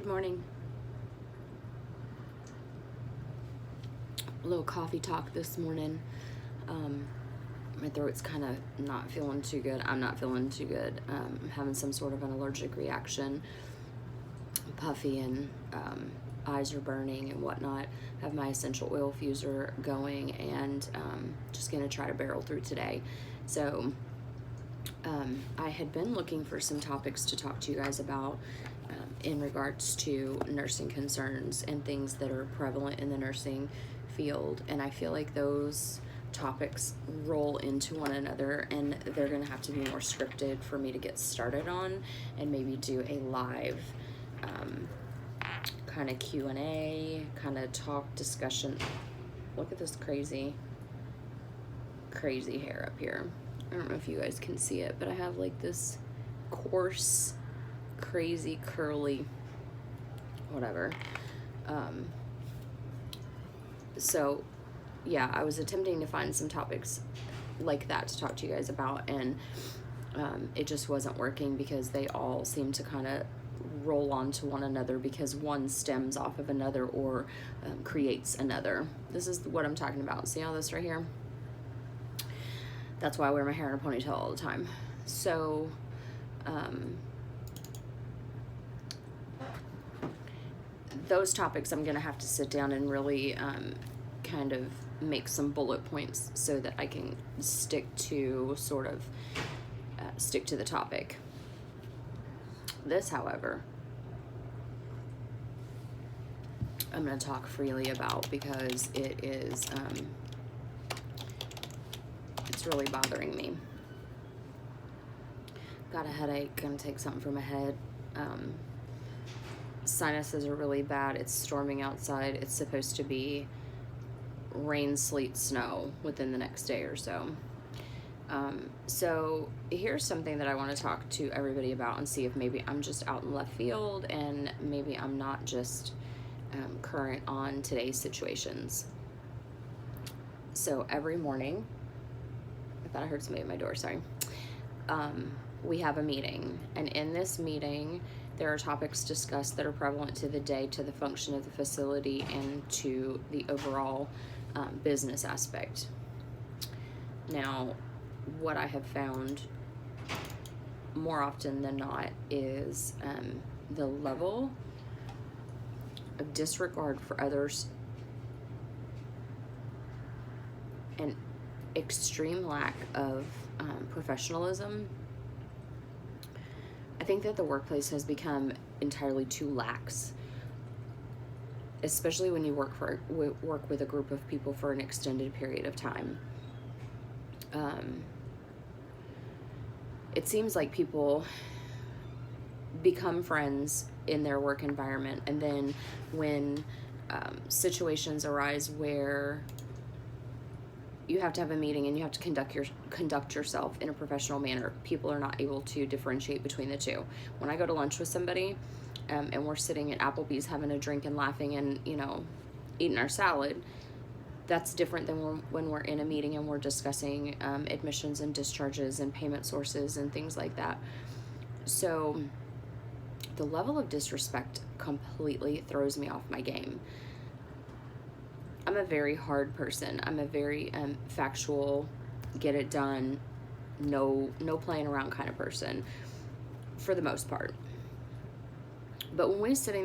Good morning. A little coffee talk this morning. My throat's kind of not feeling too good. I'm not feeling too good. I'm having some sort of an allergic reaction. Puffy and eyes are burning and whatnot. Have my essential oil fuser going and just gonna try to barrel through today. So I had been looking for some topics to talk to you guys about in regards to nursing concerns and things that are prevalent in the nursing field, and I feel like those topics roll into one another, and they're gonna have to be more scripted for me to get started on, and maybe do a live kind of Q&A, kind of talk discussion. Look at this crazy hair up here. I don't know if you guys can see it, but I have like this coarse, crazy, curly, whatever. So yeah, I was attempting to find some topics like that to talk to you guys about, and it just wasn't working because they all seem to kind of roll onto one another because one stems off of another or creates another. This is what I'm talking about. See all this right here? That's why I wear my hair in a ponytail all the time. So those topics I'm gonna have to sit down and really kind of make some bullet points so that I can stick to stick to the topic. This, however, I'm going to talk freely about because it is, it's really bothering me. Got a headache, gonna take something for my head. Sinuses are really bad. It's storming outside. It's supposed to be rain, sleet, snow within the next day or so. So here's something that I want to talk to everybody about and see if maybe I'm just out in left field and maybe I'm not just current on today's situations. So every morning, I thought I heard somebody at my door, sorry. We have a meeting, and in this meeting, there are topics discussed that are prevalent to the day, to the function of the facility, and to the overall business aspect. Now, what I have found more often than not is the level of disregard for others and extreme lack of professionalism. I think that the workplace has become entirely too lax, especially when you work with a group of people for an extended period of time. It seems like people become friends in their work environment, and then when situations arise where you have to have a meeting and you have to conduct yourself in a professional manner, people are not able to differentiate between the two. When I go to lunch with somebody and we're sitting at Applebee's having a drink and laughing and, eating our salad, that's different than when we're in a meeting and we're discussing admissions and discharges and payment sources and things like that. So the level of disrespect completely throws me off my game. I'm a very hard person. I'm a very factual, get it done, no playing around kind of person for the most part. But when we sit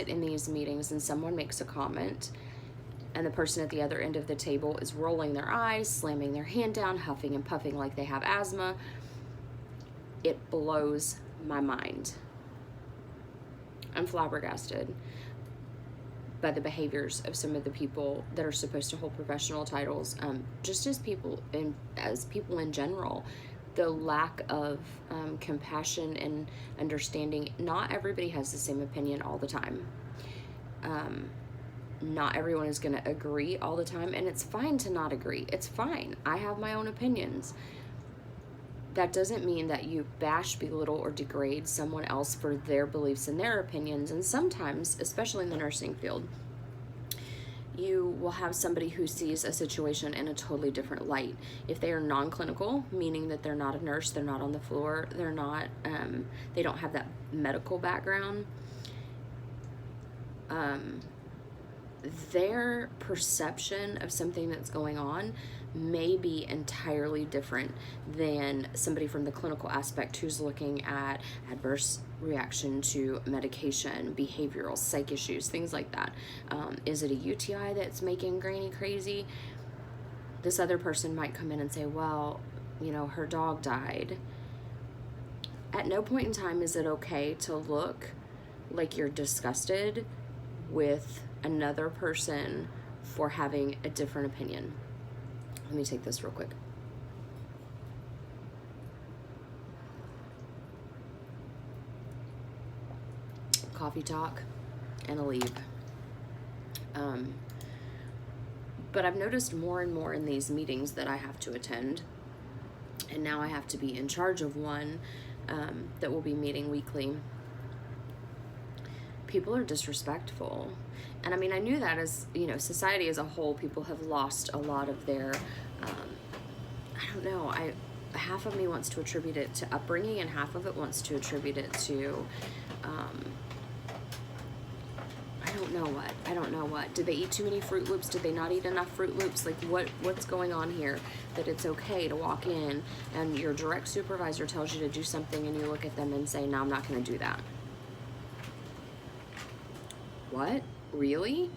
in these meetings and someone makes a comment and the person at the other end of the table is rolling their eyes, slamming their hand down, huffing and puffing like they have asthma, it blows my mind. I'm flabbergasted by the behaviors of some of the people that are supposed to hold professional titles, just as people in general. The lack of compassion and understanding. Not everybody has the same opinion all the time. Not everyone is going to agree all the time, and it's fine to not agree. It's fine. I have my own opinions. That doesn't mean that you bash, belittle, or degrade someone else for their beliefs and their opinions. And sometimes, especially in the nursing field, you will have somebody who sees a situation in a totally different light. If they are non-clinical, meaning that they're not a nurse, they're not on the floor, they're not, they don't have that medical background, their perception of something that's going on may be entirely different than somebody from the clinical aspect who's looking at adverse reaction to medication, behavioral, psych issues, things like that. Is it a UTI that's making Granny crazy? This other person might come in and say, well, her dog died. At no point in time is it okay to look like you're disgusted with another person for having a different opinion. Let me take this real quick. Coffee talk and a leave. But I've noticed more and more in these meetings that I have to attend, and now I have to be in charge of one that will be meeting weekly. People are disrespectful. And I mean, I knew that as, society as a whole, people have lost a lot of their, I don't know, half of me wants to attribute it to upbringing, and half of it wants to attribute it to, I don't know what. Did they eat too many Fruit Loops? Did they not eat enough Fruit Loops? Like, what's going on here? That it's okay to walk in and your direct supervisor tells you to do something and you look at them and say, no, I'm not going to do that. What? Really?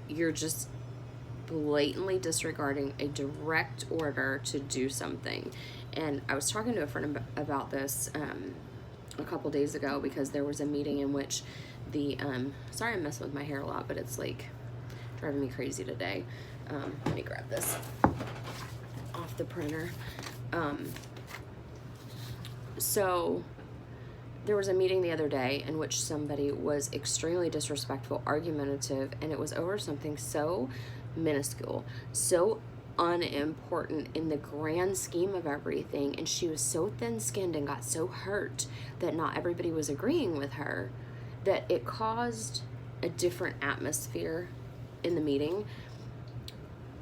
You're just blatantly disregarding a direct order to do something. And I was talking to a friend about this a couple days ago, because there was a meeting in which the sorry I'm messing with my hair a lot, but it's like driving me crazy today. Let me grab this off the printer. So there was a meeting the other day in which somebody was extremely disrespectful, argumentative, and it was over something so minuscule, so unimportant in the grand scheme of everything, and she was so thin-skinned and got so hurt that not everybody was agreeing with her, that it caused a different atmosphere in the meeting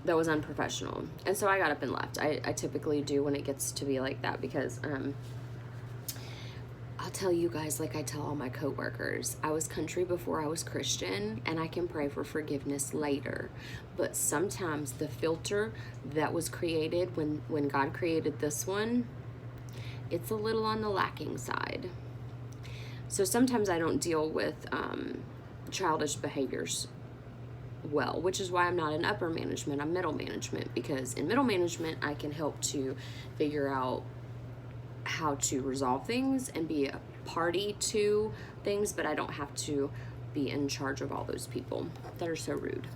that was unprofessional. And so I got up and left. I typically do when it gets to be like that, because I'll tell you guys, like I tell all my coworkers, I was country before I was Christian, and I can pray for forgiveness later. But sometimes the filter that was created when God created this one, it's a little on the lacking side. So sometimes I don't deal with childish behaviors well, which is why I'm not in upper management, I'm middle management, because in middle management I can help to figure out how to resolve things and be a party to things, but I don't have to be in charge of all those people that are so rude.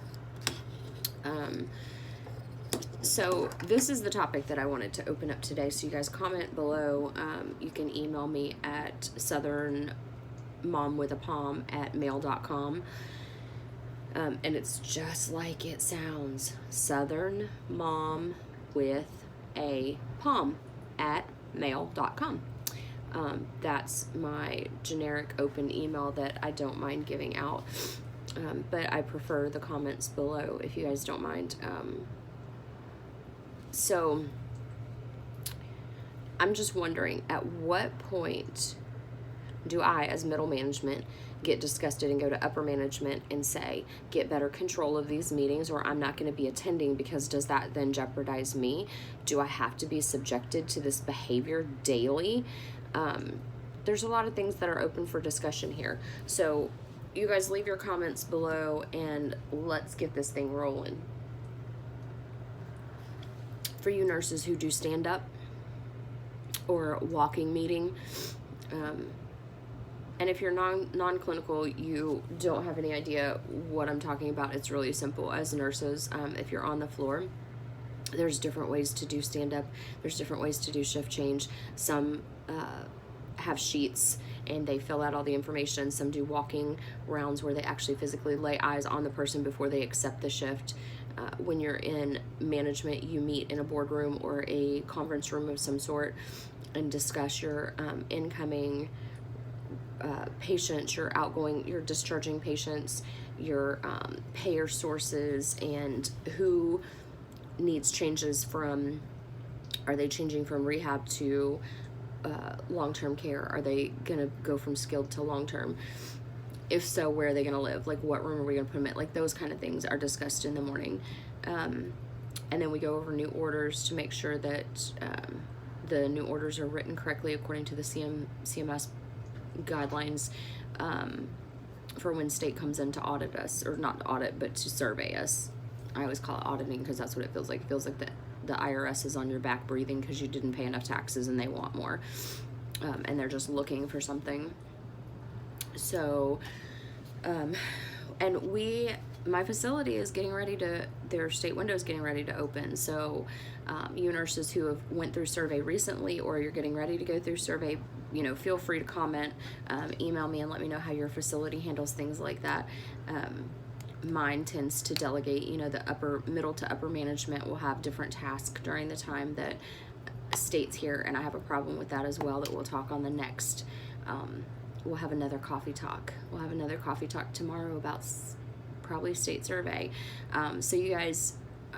So this is the topic that I wanted to open up today. So you guys comment below. You can email me at southernmomwithapalm@mail.com. And it's just like it sounds. Southern Mom with a Palm @mail.com. That's my generic open email that I don't mind giving out. But I prefer the comments below if you guys don't mind. So I'm just wondering, at what point do I, as middle management, get disgusted and go to upper management and say, get better control of these meetings, or I'm not going to be attending, because does that then jeopardize me? Do I have to be subjected to this behavior daily? There's a lot of things that are open for discussion here. So you guys leave your comments below and let's get this thing rolling. For you nurses who do stand up or walking meeting, and if you're non-clinical, you don't have any idea what I'm talking about. It's really simple. As nurses, if you're on the floor, there's different ways to do stand-up. There's different ways to do shift change. Some have sheets and they fill out all the information. Some do walking rounds where they actually physically lay eyes on the person before they accept the shift. When you're in management, you meet in a boardroom or a conference room of some sort and discuss your incoming patients, your outgoing, your discharging patients, your payer sources, and who needs changes from, are they changing from rehab to long-term care? Are they gonna go from skilled to long-term? If so, where are they going to live? Like, what room are we going to put them in? Like, those kind of things are discussed in the morning. And then we go over new orders to make sure that the new orders are written correctly according to the CMS guidelines for when state comes in to audit us, or not to audit, but to survey us. I always call it auditing because that's what it feels like. It feels like the IRS is on your back breathing because you didn't pay enough taxes and they want more. And they're just looking for something. So, and my facility is getting ready to, their state window is getting ready to open. So, you nurses who have went through survey recently, or you're getting ready to go through survey, feel free to comment, email me and let me know how your facility handles things like that. Mine tends to delegate, the middle to upper management will have different tasks during the time that state's here, and I have a problem with that as well, that we'll talk on the next, we'll have another coffee talk. We'll have another coffee talk tomorrow about probably state survey. So you guys,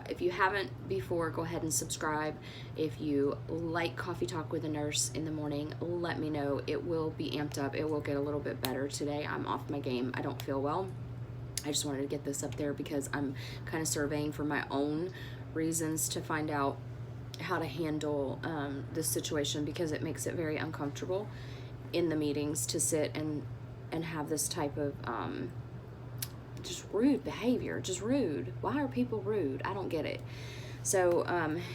if you haven't before, go ahead and subscribe. If you like Coffee Talk with a Nurse in the morning, let me know. It will be amped up. It will get a little bit better today. I'm off my game. I don't feel well. I just wanted to get this up there because I'm kind of surveying for my own reasons to find out how to handle this situation, because it makes it very uncomfortable in the meetings to sit and have this type of just rude behavior. Just rude. Why are people rude? I don't get it. So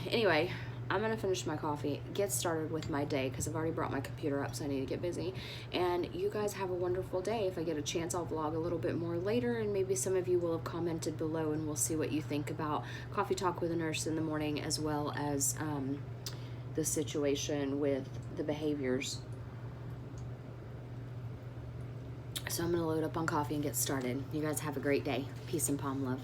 anyway, I'm gonna finish my coffee, get started with my day, because I've already brought my computer up, so I need to get busy. And you guys have a wonderful day. If I get a chance, I'll vlog a little bit more later, and maybe some of you will have commented below, and we'll see what you think about Coffee Talk with a Nurse in the morning, as well as the situation with the behaviors. So I'm gonna load up on coffee and get started. You guys have a great day. Peace and palm love.